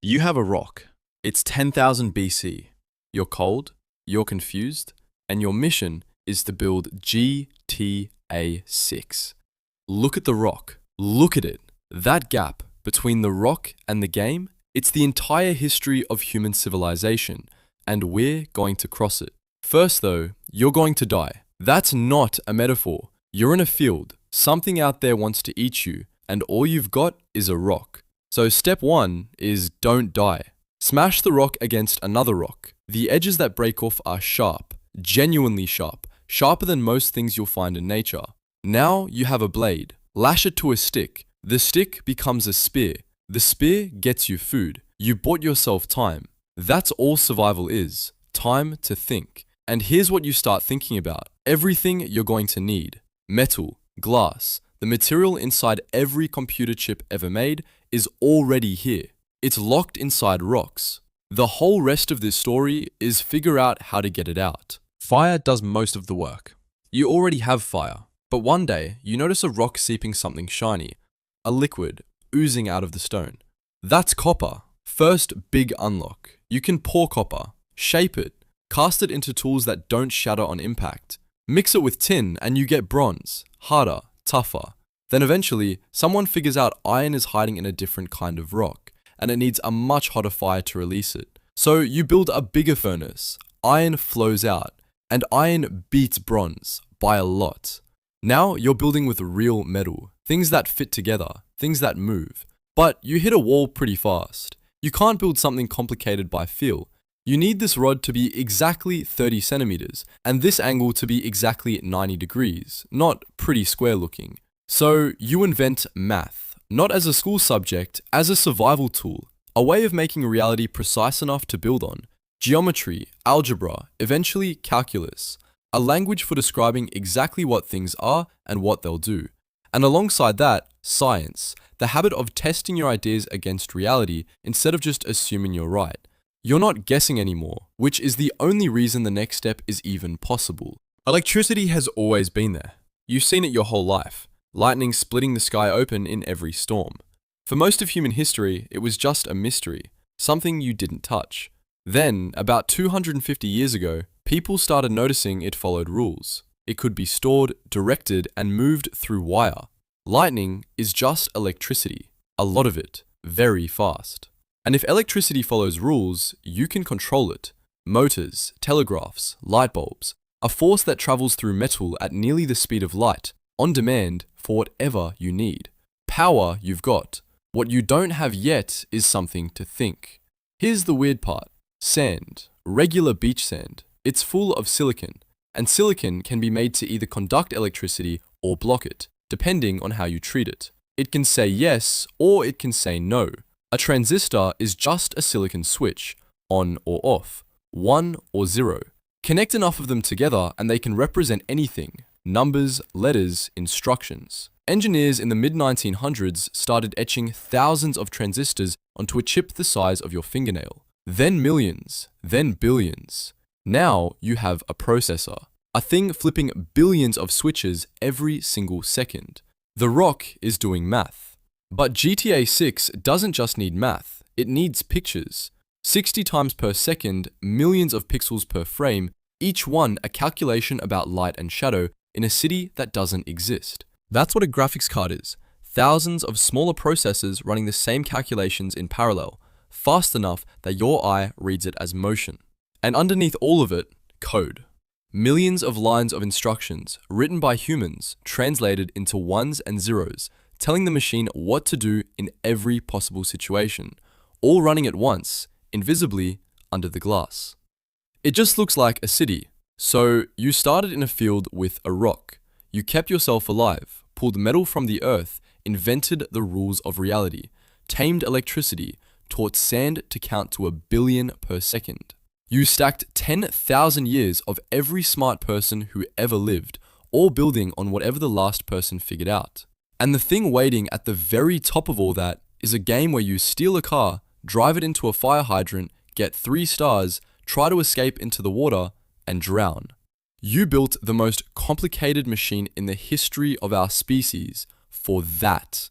You have a rock. It's 10,000 BC. You're cold, you're confused, and your mission is to build GTA 6. Look at the rock. Look at it. That gap between the rock and the game, it's the entire history of human civilization, and we're going to cross it. First though, you're going to die. That's not a metaphor. You're in a field, something out there wants to eat you, and all you've got is a rock. So step 1 is don't die. Smash the rock against another rock. The edges that break off are sharp, genuinely sharp, sharper than most things you'll find in nature. Now you have a blade. Lash it to a stick. The stick becomes a spear. The spear gets you food. You bought yourself time. That's all survival is. Time to think. And here's what you start thinking about. Everything you're going to need. Metal, glass, the material inside every computer chip ever made is already here. It's locked inside rocks. The whole rest of this story is figure out how to get it out. Fire does most of the work. You already have fire, but one day you notice a rock seeping something shiny, a liquid oozing out of the stone. That's copper. First big unlock. You can pour copper, shape it, cast it into tools that don't shatter on impact. Mix it with tin and you get bronze, harder, tougher. Then eventually, someone figures out iron is hiding in a different kind of rock, and it needs a much hotter fire to release it. So you build a bigger furnace, iron flows out, and iron beats bronze by a lot. Now you're building with real metal, things that fit together, things that move. But you hit a wall pretty fast. You can't build something complicated by feel. You need this rod to be exactly 30 centimeters, and this angle to be exactly 90 degrees, not pretty square looking. So you invent math, not as a school subject, as a survival tool, a way of making reality precise enough to build on. Geometry, algebra, eventually calculus, a language for describing exactly what things are and what they'll do. And alongside that, science, the habit of testing your ideas against reality instead of just assuming you're right. You're not guessing anymore, which is the only reason the next step is even possible. Electricity has always been there. You've seen it your whole life. Lightning splitting the sky open in every storm. For most of human history, it was just a mystery, something you didn't touch. Then, about 250 years ago, people started noticing it followed rules. It could be stored, directed, and moved through wire. Lightning is just electricity, a lot of it, very fast. And if electricity follows rules, you can control it. Motors, telegraphs, light bulbs, a force that travels through metal at nearly the speed of light, on demand for whatever you need. Power you've got. What you don't have yet is something to think. Here's the weird part. Sand, regular beach sand. It's full of silicon, and silicon can be made to either conduct electricity or block it, depending on how you treat it. It can say yes or it can say no. A transistor is just a silicon switch, on or off, 1 or 0. Connect enough of them together and they can represent anything. Numbers, letters, instructions. Engineers in the mid-1900s started etching thousands of transistors onto a chip the size of your fingernail. Then millions, then billions. Now you have a processor, a thing flipping billions of switches every single second. The rock is doing math. But GTA 6 doesn't just need math, it needs pictures. 60 times per second, millions of pixels per frame, each one a calculation about light and shadow in a city that doesn't exist. That's what a graphics card is. Thousands of smaller processors running the same calculations in parallel, fast enough that your eye reads it as motion. And underneath all of it, code. Millions of lines of instructions written by humans, translated into ones and zeros, telling the machine what to do in every possible situation, all running at once, invisibly under the glass. It just looks like a city. So you started in a field with a rock. You kept yourself alive, pulled metal from the earth, invented the rules of reality, tamed electricity, taught sand to count to 1 billion per second. You stacked 10,000 years of every smart person who ever lived, all building on whatever the last person figured out. And the thing waiting at the very top of all that is a game where you steal a car, drive it into a fire hydrant, get 3 stars, try to escape into the water, and drown. You built the most complicated machine in the history of our species for that.